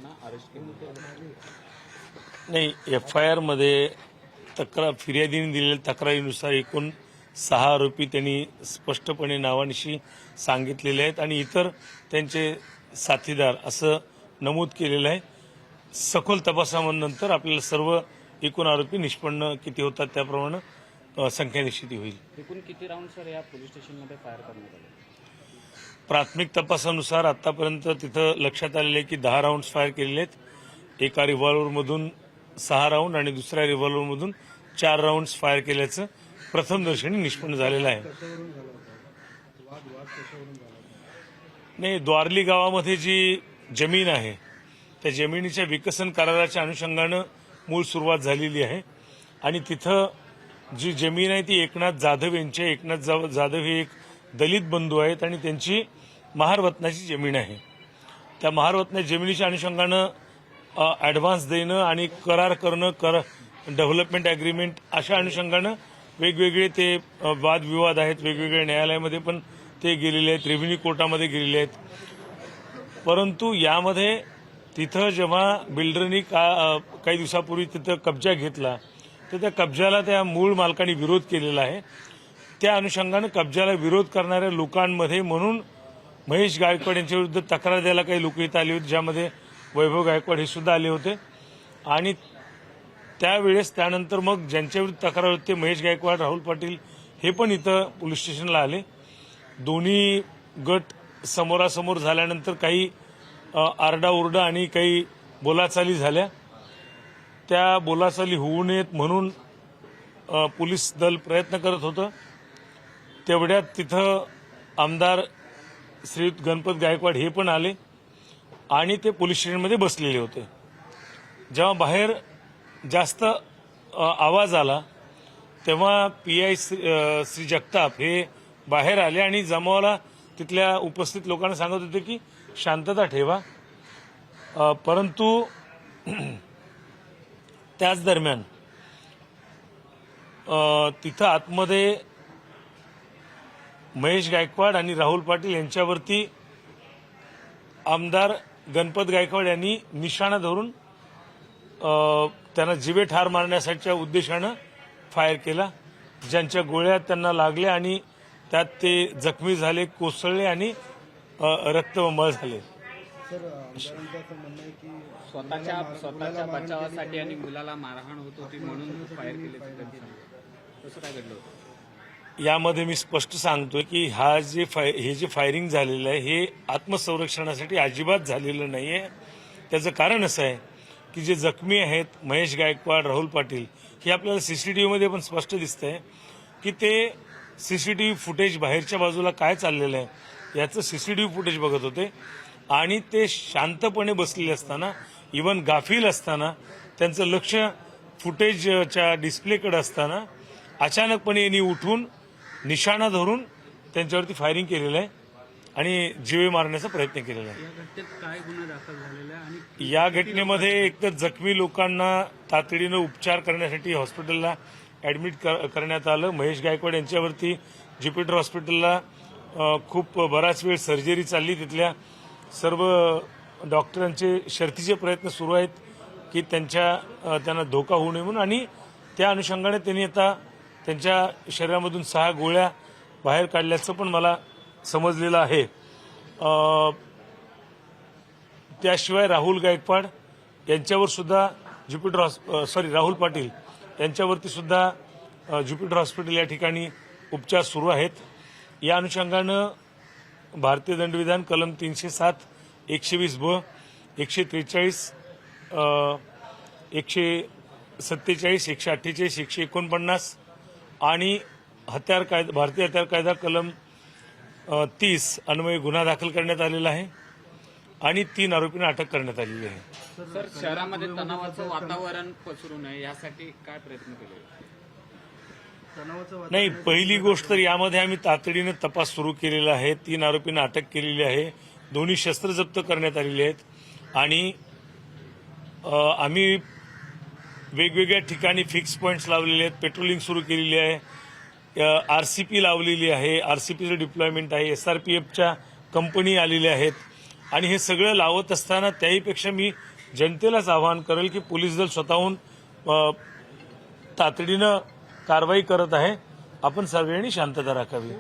लोकांना अरेस्ट केलं. नाही, FIR मध्ये फिर्यादीने दिलेल्या तक्रारीनुसार एकूण 6 आरोपी त्यांनी स्पष्टपणे नावानिशी सांगितलेले आहेत आणि इतर त्यांचे साथीदार असं नमूद केलेलं आहे. सखोल तपासानंतर आपल्याला सर्व एकूण आरोपी निष्पन्न किती होतात त्याप्रमाणे संख्या निश्चिती होईल. एकूण किती राऊंड सर या पोलीस स्टेशनमध्ये फायर करण्यात आले? प्राथमिक तपासानुसार आतापर्यंत तिथं लक्षात आलेले आहे की 10 राऊंड फायर केलेले आहेत. एका रिव्हॉल्व्हरमधून 6 राऊंड आणि दुसऱ्या रिव्हॉल्व्हरमधून 4 राऊंड फायर केल्याचं प्रथमदर्शनी निष्पन्न झालेलं आहे. नाही, द्वारली गावामध्ये जी जमीन आहे त्या जमिनीच्या विकसन कराराच्या अनुषंगानं मूळ सुरुवात झालेली आहे आणि तिथं जी जमीन आहे ती एकनाथ जाधव यांची. एकनाथ जाधव हे एक दलित बंधू आहेत आणि त्यांची महारवतनाची जमीन आहे. त्या महारवतना जमिनीच्या अनुषंगानं ॲडव्हान्स देणं आणि करार करणं, डेव्हलपमेंट ॲग्रीमेंट अशा अनुषंगानं वेगवेगळे ते वादविवाद आहेत. वेगवेगळ्या न्यायालयामध्ये पण ते गेलेले आहेत, रेव्हेन्यू कोर्टामध्ये गेलेले आहेत. परंतु यामध्ये तिथं जेव्हा बिल्डरनी काही दिवसापूर्वी तिथं कब्जा घेतला तर त्या कब्जाला त्या मूळ मालकांनी विरोध केलेला आहे. त्या अनुषंगानं कब्जाला विरोध करणाऱ्या लोकांमध्ये म्हणून महेश गायकवाड यांच्याविरुद्ध तक्रार द्यायला काही लोक इथं आली होती, ज्यामध्ये वैभव गायकवाड हे सुद्धा आले होते. आणि त्यावेळेस त्यानंतर मग ज्यांच्याविरुद्ध तक्रार होती ते महेश गायकवाड, राहुल पाटील हे पण इथं पोलीस स्टेशनला आले. दोन्ही गट समोरासमोर झाल्यानंतर काही आरडाओरडा आणि काही बोलाचाली झाल्या. त्या बोलाचाली होऊ नयेत म्हणून पोलीस दल प्रयत्न करत होतं. तेवढ्यात तिथं आमदार श्री गणपत गायकवाड हे पण आले आणि ते पोलीस स्टेशनमध्ये बसलेले होते. जेव्हा बाहेर जास्त आवाज आला तेव्हा PI श्री जगताप हे बाहेर आले आणि जमावाला तिथल्या उपस्थित लोकांना सांगत होते की शांतता ठेवा. परंतु त्याच दरम्यान तिथं आतमध्ये महेश गायकवाड आणि राहुल पाटील यांच्यावरती आमदार गणपत गायकवाड यांनी निशाणा धरून त्यांना जिवे ठार मारण्यासाठीच्या उद्देशानं फायर केला. ज्यांच्या गोळ्या त्यांना लागल्या आणि त्यात ते जखमी झाले, कोसळले आणि रक्तबंबाळ झाले. स्वतःच्या बचावासाठी आणि मुलाला मारहाण होत होती म्हणून फायर केले. कसं काय घडलं होतं? यामध्ये मी स्पष्ट सांगतोय की हे जे फायरिंग झालेलं आहे हे आत्मसंरक्षणासाठी अजिबात झालेलं नाहीये. त्याचं कारण असं आहे की जे जखमी आहेत महेश गायकवाड, राहुल पाटील हे आपल्याला CCTVमध्ये पण स्पष्ट दिसतंय की ते CCTV फुटेज बाहेरच्या बाजूला काय चाललेलं आहे याचं CCTV फुटेज बघत होते आणि ते शांतपणे बसलेले असताना, इव्हन गाफील असताना, त्यांचं लक्ष फुटेजच्या डिस्प्लेकडे असताना अचानकपणे यांनी उठून निशाणा धरून त्यांच्यावरती फायरिंग केलेलं आहे आणि जीवे मारण्याचा प्रयत्न केलेला आहे. या घटनेत काय गुन्हा दाखल झालेला आहे आणि या घटनेमध्ये एकतर जखमी लोकांना तातडीनं उपचार करण्यासाठी हॉस्पिटलला ऍडमिट करण्यात आलं. महेश गायकवाड यांच्यावरती ज्युपिटर हॉस्पिटलला खूप बराच वेळ सर्जरी चालली. तिथल्या सर्व डॉक्टरांचे शर्थीचे प्रयत्न सुरू आहेत की त्यांना धोका होऊ नये म्हणून आणि त्या अनुषंगाने त्यांनी आता त्यांच्या शरीरामधून 6 गोळ्या बाहेर काढल्याचं पण मला समजलेलं आहे. त्याशिवाय राहुल गायकवाड यांच्यावर सुद्धा राहुल पाटील यांच्यावरती सुद्धा ज्युपिटर हॉस्पिटल या ठिकाणी उपचार सुरू आहेत. या अनुषंगानं भारतीय दंडविधान कलम 307, 120(ब), 143, 147, 148, 149 आणि भारतीय हत्यार कायदा कलम 30 अन्वये गुन्हा दाखल करण्यात आलेला आहे आणि 3 आरोपींना अटक करण्यात आलेली आहे. सर, शहरामध्ये तणावाचं वातावरण पसरू नये यासाठी काय प्रयत्न केले? नाही, पहिली गोष्ट तर यामध्ये आम्ही तातडीनं तपास सुरू केलेला आहे. 3 आरोपींना अटक केलेली आहे. दोन्ही शस्त्र जप्त करण्यात आलेली आहेत आणि आम्ही वेगवेगळ्या ठिकाणी फिक्स पॉईंट्स लावलेले आहेत. पेट्रोलिंग सुरू केलेली आहे. RCP लावलेली आहे. RCPचं डिप्लॉयमेंट आहे. SRPFच्या कंपनी आलेल्या आहेत आणि हे सगळं लावत असताना त्याहीपेक्षा मी जनतेलाच आवाहन करेल की पोलीस दल स्वतःहून तातडीनं कारवाई करत आहे. आपण सर्वांनी शांतता राखावी.